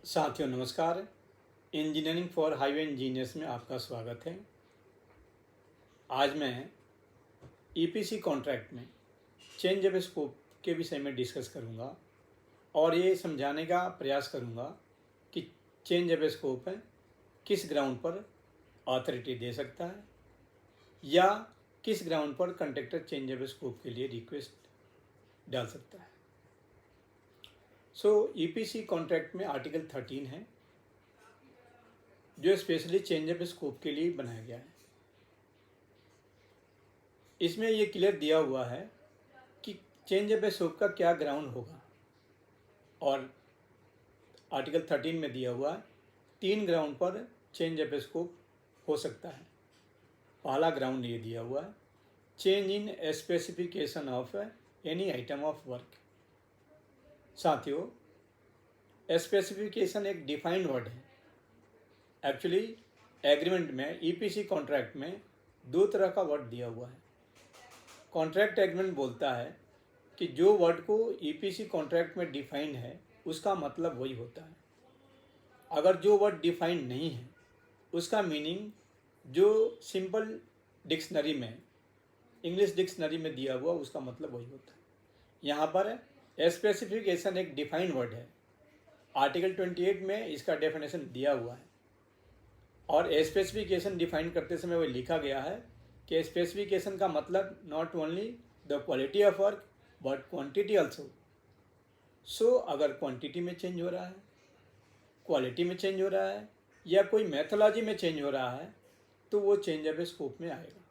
साथियों नमस्कार। Engineering for highway engineers में आपका स्वागत है। आज मैं ईपीसी कॉन्ट्रैक्ट में चेंज ऑफ स्कोप के विषय में डिस्कस करूंगा और ये समझाने का प्रयास करूंगा कि चेंज ऑफ स्कोप है किस ग्राउंड पर अथॉरिटी दे सकता है या किस ग्राउंड पर कॉन्ट्रैक्टर चेंज ऑफ स्कोप के लिए रिक्वेस्ट डाल सकता है। ईपीसी कॉन्ट्रैक्ट में आर्टिकल 13 है जो स्पेशली चेंज ऑफ स्कोप के लिए बनाया गया है। इसमें ये क्लियर दिया हुआ है कि चेंज ऑफ स्कोप का क्या ग्राउंड होगा और आर्टिकल 13 में दिया हुआ 3 ग्राउंड पर चेंज ऑफ स्कोप हो सकता है। पहला ग्राउंड ये दिया हुआ है, change in specification of any item of work. साथियों, स्पेसिफिकेशन एक डिफाइंड वर्ड है। एक्चुअली एग्रीमेंट में ईपीसी कॉन्ट्रैक्ट में दो तरह का वर्ड दिया हुआ है। कॉन्ट्रैक्ट एग्रीमेंट बोलता है कि जो वर्ड को ईपीसी कॉन्ट्रैक्ट में डिफाइंड है उसका मतलब वही होता है। अगर जो वर्ड डिफाइंड नहीं है उसका मीनिंग जो सिंपल डिक्शनरी में, इंग्लिश डिक्शनरी में दिया हुआ उसका मतलब वही होता है। यहाँ पर स्पेसिफिकेशन एक डिफाइंड वर्ड है। आर्टिकल 28 में इसका डेफिनेशन दिया हुआ है और स्पेसिफिकेशन डिफाइन करते समय वो लिखा गया है कि स्पेसिफिकेशन का मतलब not only the quality of work but quantity also. अगर क्वांटिटी में चेंज हो रहा है, क्वालिटी में चेंज हो रहा है या कोई मैथोलॉजी में चेंज हो रहा है तो वो चेंज ऑफ स्कोप में आएगा।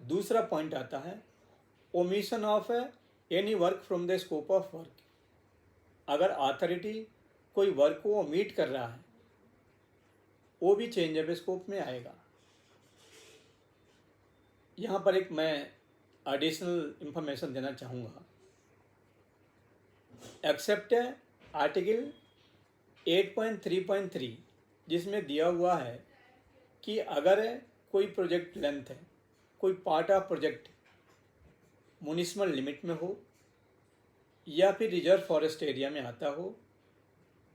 दूसरा पॉइंट आता है omission of any work from the scope of work. अगर अथॉरिटी कोई वर्क को ओमिट कर रहा है वो भी चेंज ऑफ स्कोप में आएगा। यहाँ पर एक मैं एडिशनल इंफॉर्मेशन देना चाहूँगा। एक्सेप्ट आर्टिकल 8.3.3 जिसमें दिया हुआ है कि अगर कोई प्रोजेक्ट लेंथ है, कोई part of project municipal limit में हो या फिर रिजर्व फॉरेस्ट एरिया में आता हो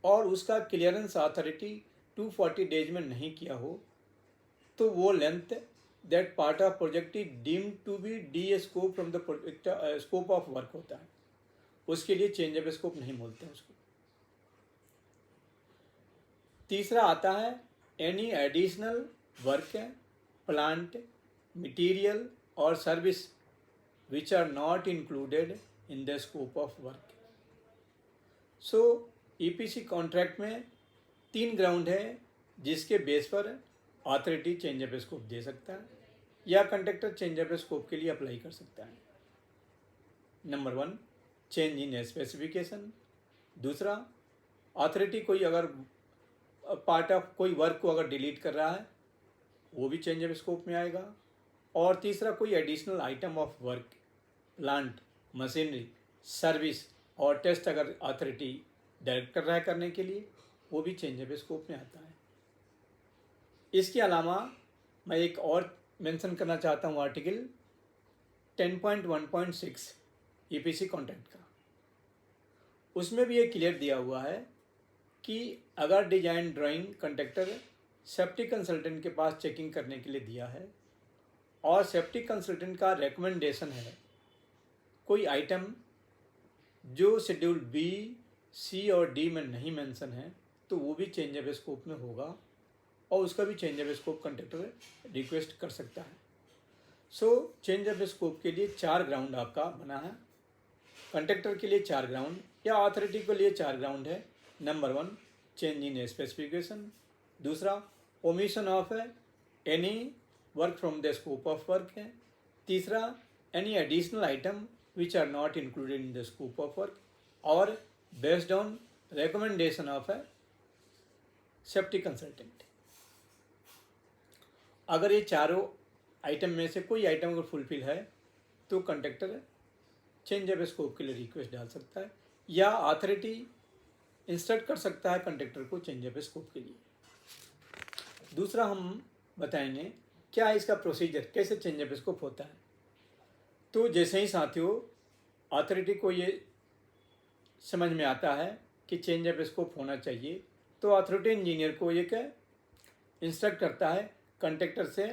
और उसका क्लियरेंस अथॉरिटी 240 डेज में नहीं किया हो तो वो length that part of project is deemed to be descope from the project scope of work होता है। उसके लिए चेंज ऑफ स्कोप नहीं बोलते हैं उसको। तीसरा आता है any additional work, plant, material और service which are not included in the scope of work. EPC contract में 3 ग्राउंड है जिसके बेस पर अथॉरिटी चेंज ऑफ स्कोप दे सकता है या कॉन्ट्रैक्टर चेंज ऑफ स्कोप के लिए अप्लाई कर सकता है। Number 1 change in specification. दूसरा अथॉरिटी कोई अगर पार्ट ऑफ कोई वर्क को अगर डिलीट कर रहा है वो भी चेंज ऑफ स्कोप में आएगा। और तीसरा कोई additional item of work, plant, machinery, service और टेस्ट अगर अथॉरिटी डायरेक्ट कर रहा है करने के लिए वो भी चेंज ऑफ स्कोप में आता है। इसके अलावा मैं एक और मेंशन करना चाहता हूँ आर्टिकल 10.1.6 ईपीसी कॉन्ट्रैक्ट का। उसमें भी ये क्लियर दिया हुआ है कि अगर design drawing contractor safety consultant के पास चेकिंग करने के लिए दिया है और सेफ्टी कंसल्टेंट का रिकमेंडेशन है कोई आइटम जो शेड्यूल बी, सी और डी में नहीं मेंशन है तो वो भी चेंज ऑफ स्कोप में होगा और उसका भी change of scope contractor request कर सकता है। चेंज ऑफ स्कोप के लिए 4 ग्राउंड आपका बना है। कॉन्ट्रैक्टर के लिए 4 ग्राउंड या अथॉरिटी के लिए 4 ग्राउंड है। Number 1 change in specification. दूसरा omission of any work from the scope of work है। तीसरा any additional item which are not included in the scope of work और based on recommendation of safety consultant. अगर ये चारों item में से कोई आइटम अगर फुलफिल है तो कॉन्ट्रैक्टर चेंज ऑफ स्कोप के लिए रिक्वेस्ट डाल सकता है या अथॉरिटी इंस्ट्रक्ट कर सकता है कॉन्ट्रैक्टर को चेंज ऑफ स्कोप के लिए। दूसरा हम बताएंगे क्या इसका प्रोसीजर, कैसे चेंज ऑफ स्कोप होता है। तो जैसे ही साथियों अथॉरिटी को ये समझ में आता है कि चेंज ऑफ स्कोप होना चाहिए, तो अथॉरिटी इंजीनियर को एक इंस्ट्रक्ट करता है कॉन्ट्रैक्टर से,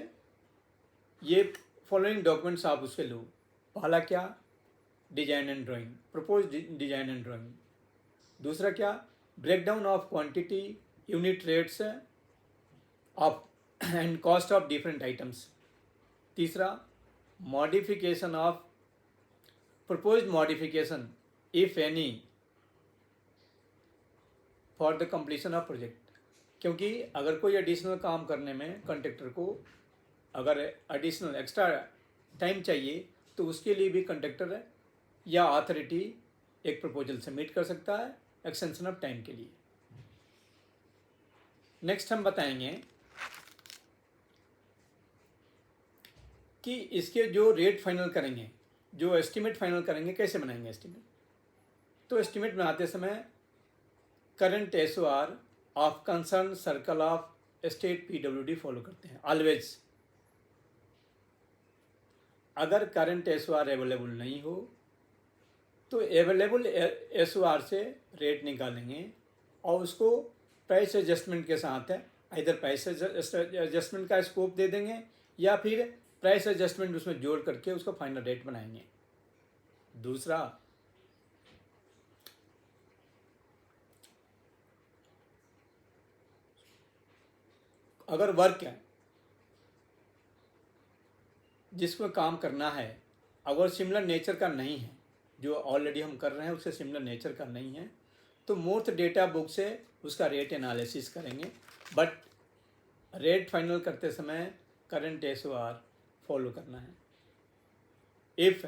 ये फॉलोइंग डॉक्यूमेंट्स आप उसके लो। पहला क्या, design and drawing, propose design and drawing. दूसरा क्या, breakdown of quantity, unit rates of and cost of different items. तीसरा, modification of, proposed modification if any for the completion of project। क्योंकि अगर कोई एडिशनल काम करने में कॉन्ट्रैक्टर को अगर एडिशनल एक्स्ट्रा टाइम चाहिए तो उसके लिए भी कॉन्ट्रैक्टर या अथॉरिटी एक प्रपोजल सबमिट कर सकता है एक्सटेंशन ऑफ टाइम के लिए। नेक्स्ट हम बताएंगे कि इसके जो रेट फाइनल करेंगे, जो एस्टीमेट फाइनल करेंगे, कैसे बनाएंगे एस्टीमेट। तो एस्टीमेट बनाते समय current SOR of concern circle of state PWD follow करते हैं ऑलवेज। अगर करंट एसओआर अवेलेबल नहीं हो तो अवेलेबल एसओआर से रेट निकालेंगे और उसको प्राइस एडजस्टमेंट के साथ है, इधर प्राइस एडजस्टमेंट का स्कोप दे देंगे या फिर प्राइस एडजस्टमेंट उसमें जोड़ करके उसको फाइनल रेट बनाएंगे। दूसरा, अगर वर्क है जिसमें काम करना है अगर सिमिलर नेचर का नहीं है, जो ऑलरेडी हम कर रहे हैं उससे सिमिलर नेचर का नहीं है, तो मूर्त डेटा बुक से उसका रेट एनालिसिस करेंगे। बट रेट फाइनल करते समय करंट एसओआर फॉलो करना है। इफ़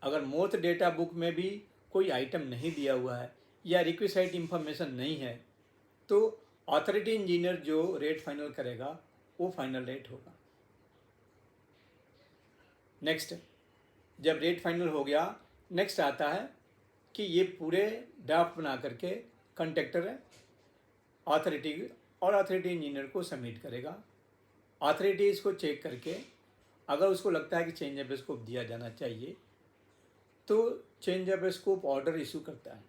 अगर मूर्त डेटा बुक में भी कोई आइटम नहीं दिया हुआ है या रिक्विसाइट इंफॉर्मेशन नहीं है तो अथॉरिटी इंजीनियर जो रेट फाइनल करेगा वो फाइनल रेट होगा। नेक्स्ट, जब रेट फाइनल हो गया, नेक्स्ट आता है कि ये पूरे ड्राफ्ट बना करके कॉन्ट्रैक्टर अथॉरिटी और अथॉरिटी इंजीनियर को सबमिट करेगा। अथॉरिटी इसको चेक करके अगर उसको लगता है कि चेंज ऑफ स्कोप दिया जाना चाहिए तो change of scope order issue करता है।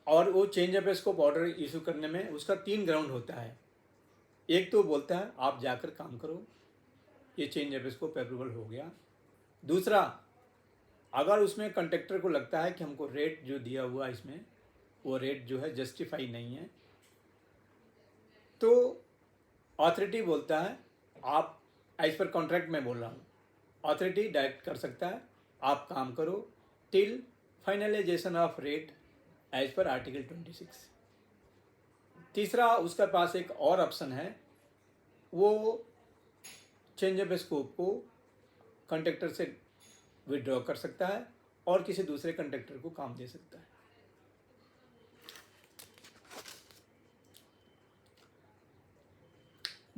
और वो change of scope order issue करने में उसका 3 ग्राउंड होता है। एक तो बोलता है आप जाकर काम करो, ये चेंज ऑफ स्कोप अप्रूवल हो गया। दूसरा, अगर उसमें कॉन्ट्रैक्टर को लगता है कि हमको रेट जो दिया हुआ इसमें वो रेट जो है जस्टिफाई नहीं है तो अथॉरिटी बोलता है, आप एज पर कॉन्ट्रैक्ट में बोल रहा हूँ, अथॉरिटी डायरेक्ट कर सकता है आप काम करो till finalisation of rate as per article 26। तीसरा, उसके पास एक और ऑप्शन है, वो चेंज ऑफ स्कोप को कॉन्ट्रैक्टर से विड्रॉ कर सकता है और किसी दूसरे कॉन्ट्रैक्टर को काम दे सकता है।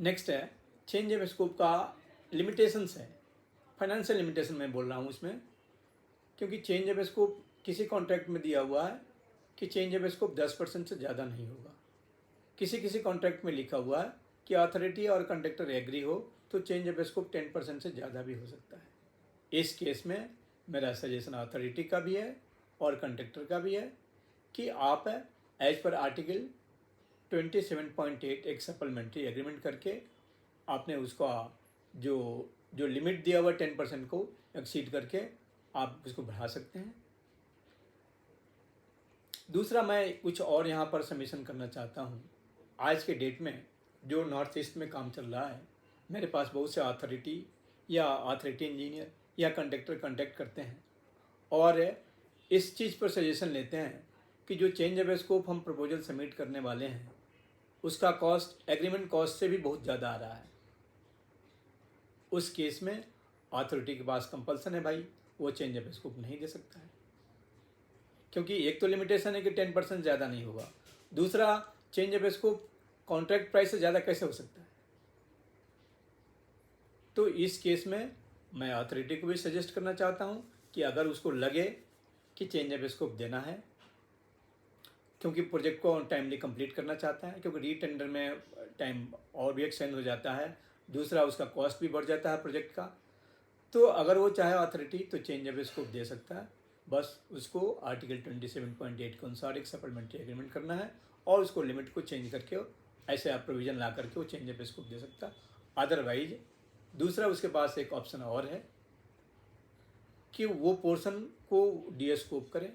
नेक्स्ट है चेंज ऑफ स्कोप का लिमिटेशंस है। फाइनेंशियल लिमिटेशन मैं बोल रहा हूँ इसमें, क्योंकि चेंज ऑफ स्कोप किसी कॉन्ट्रैक्ट में दिया हुआ है कि चेंज ऑफ स्कोप 10% से ज़्यादा नहीं होगा। किसी किसी कॉन्ट्रैक्ट में लिखा हुआ है कि अथॉरिटी और कॉन्ट्रैक्टर एग्री हो तो चेंज ऑफ स्कोप 10% से ज़्यादा भी हो सकता है। इस केस में मेरा सजेशन अथॉरिटी का भी है और कॉन्ट्रैक्टर का भी है कि आप एज पर आर्टिकल 27.8 एक सप्लीमेंट्री एग्रीमेंट करके आपने उसका जो लिमिट दिया हुआ 10% को एक्सीड करके आप उसको बढ़ा सकते हैं। दूसरा, मैं कुछ और यहाँ पर सबमिशन करना चाहता हूँ। आज के डेट में जो नॉर्थ ईस्ट में काम चल रहा है, मेरे पास बहुत से अथॉरिटी या अथॉरिटी इंजीनियर या कॉन्ट्रैक्टर कॉन्टैक्ट करते हैं और इस चीज़ पर सजेशन लेते हैं कि जो चेंज ऑफ स्कोप हम प्रपोजल सबमिट करने वाले हैं उसका कॉस्ट एग्रीमेंट कॉस्ट से भी बहुत ज़्यादा आ रहा है। उस केस में अथॉरिटी के पास कंपल्सन है भाई, वो चेंज ऑफ स्कोप नहीं दे सकता है, क्योंकि एक तो लिमिटेशन है कि 10% ज़्यादा नहीं होगा। दूसरा, change of scope contract price से ज़्यादा कैसे हो सकता है। तो इस केस में मैं अथॉरिटी को भी सजेस्ट करना चाहता हूँ कि अगर उसको लगे कि चेंज ऑफ स्कोप देना है, क्योंकि प्रोजेक्ट को टाइमली कंप्लीट करना चाहता है, क्योंकि रीटेंडर में टाइम और भी एक्सटेंड हो जाता है। दूसरा, उसका कॉस्ट भी बढ़ जाता है प्रोजेक्ट का। तो अगर वो चाहे अथॉरिटी तो चेंज ऑफ स्कोप दे सकता है, बस उसको आर्टिकल 27.8 के अनुसार एक सप्लीमेंट्री एग्रीमेंट करना है और उसको लिमिट को चेंज करके ऐसे आप प्रोविज़न ला करके वो चेंज ऑफ स्कोप दे सकता। अदरवाइज दूसरा उसके पास एक ऑप्शन और है कि वो पोर्शन को डी स्कोप करे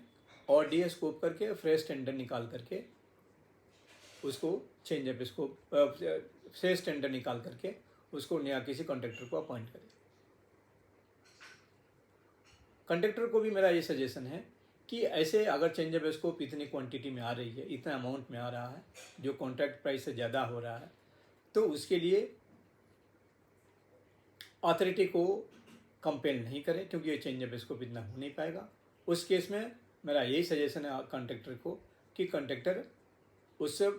और डी स्कोप करके फ्रेश टेंडर निकाल करके उसको change of scope fresh tender निकाल करके उसको नया किसी कॉन्ट्रैक्टर को अपॉइंट करे। कॉन्ट्रैक्टर को भी मेरा ये सजेशन है कि ऐसे अगर चेंज ऑफ स्कोप इतनी क्वांटिटी में आ रही है, इतना अमाउंट में आ रहा है जो कॉन्ट्रैक्ट प्राइस से ज़्यादा हो रहा है, तो उसके लिए अथॉरिटी को कंपेल नहीं करें, क्योंकि ये चेंज ऑफ स्कोप इतना हो नहीं पाएगा। उस केस में मेरा यही सजेशन है कॉन्ट्रैक्टर को कि कॉन्ट्रैक्टर उससे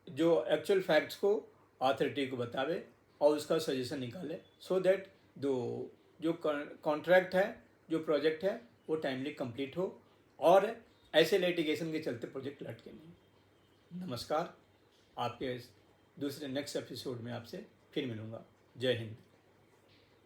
जो एक्चुअल फैक्ट्स को अथॉरिटी को बतावे और उसका सजेशन निकाले, सो दैट जो कॉन्ट्रैक्ट है, जो प्रोजेक्ट है, वो टाइमली कंप्लीट हो और ऐसे लिटिगेशन के चलते प्रोजेक्ट लटके नहीं। नमस्कार, आपके दूसरे नेक्स्ट एपिसोड में आपसे फिर मिलूँगा। जय हिंद।